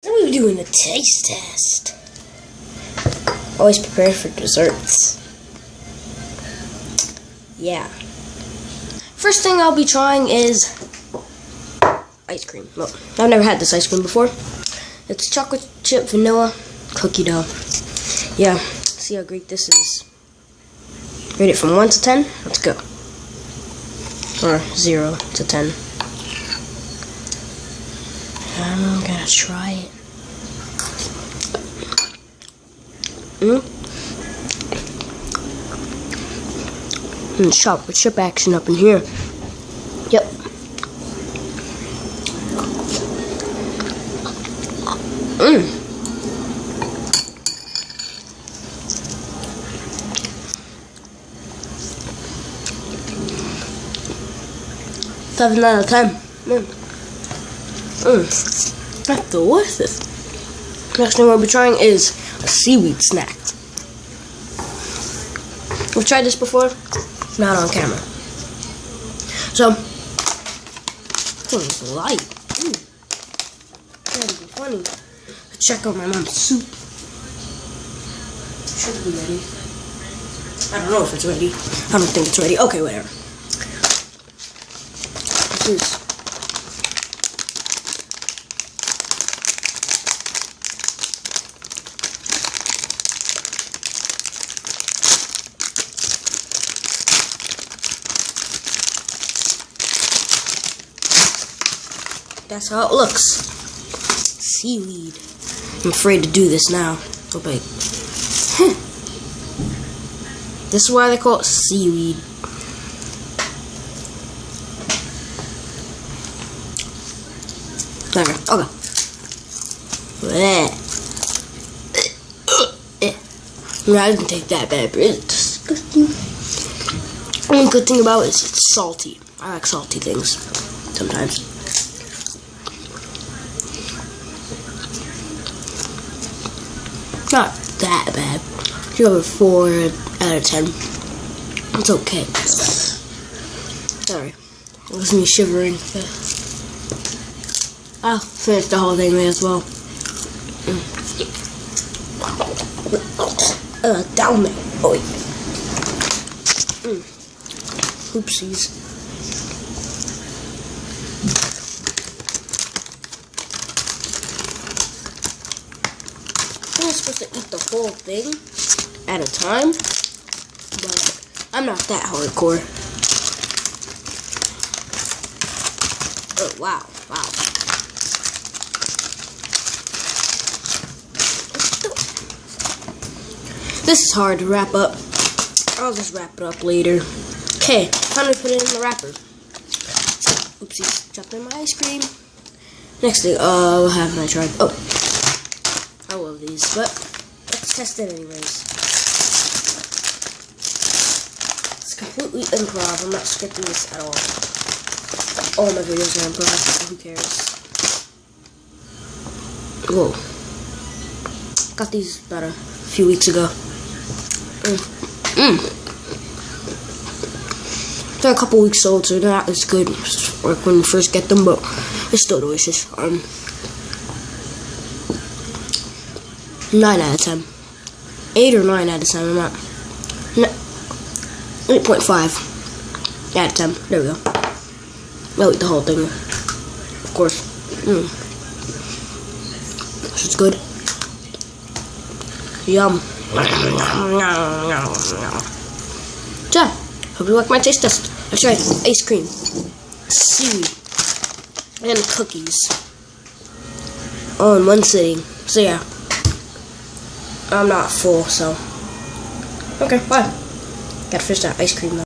We're doing a taste test. Always prepared for desserts. Yeah. First thing I'll be trying is ice cream. Well, I've never had this ice cream before. It's chocolate chip vanilla cookie dough. Yeah. See how great this is. Rate it from 1 to 10. Let's go. Or 0 to 10. I'm gonna try it. Chocolate chip action up in here. Yep. Mmm. 7 out of 10. That's delicious. Next thing we'll be trying is a seaweed snack. We've tried this before, not on camera. So, it's light. That'd be funny. Let's check out my mom's soup. Should be ready. I don't know if it's ready. I don't think it's ready. Okay, whatever. This is that's how it looks. Seaweed. I'm afraid to do this now. Oh, wait. This is why they call it seaweed. There. Okay. I didn't take that bad, but it's disgusting. The only good thing about it is it's salty. I like salty things sometimes. Not that bad. Give it a 4 out of 10. It's okay. Sorry. It was me shivering. I'll finish the whole thing as well. Down there. Oh, wait. Oopsies. I'm supposed to eat the whole thing at a time, but I'm not that hardcore. Oh, wow. This is hard to wrap up. I'll just wrap it up later. Okay, time to put it in the wrapper. Oopsies, dropped in my ice cream. Next thing, what haven't I tried? Oh, I love these, but let's test it anyways. It's completely improv. I'm not scripting this at all. All my videos are improv, so who cares? Whoa. Got these about a few weeks ago. They're a couple weeks old, so they're not as good like when you first get them, but it's still delicious. 9 out of 10. 8 or 9 out of 10, I'm not. 8.5 out of 10. There we go. I'll eat the whole thing, of course. This is good. Yum. So, hope you like my taste test. I tried ice cream, seaweed, and cookies all in one sitting. So yeah, I'm not full, so okay, bye. Gotta finish that ice cream though.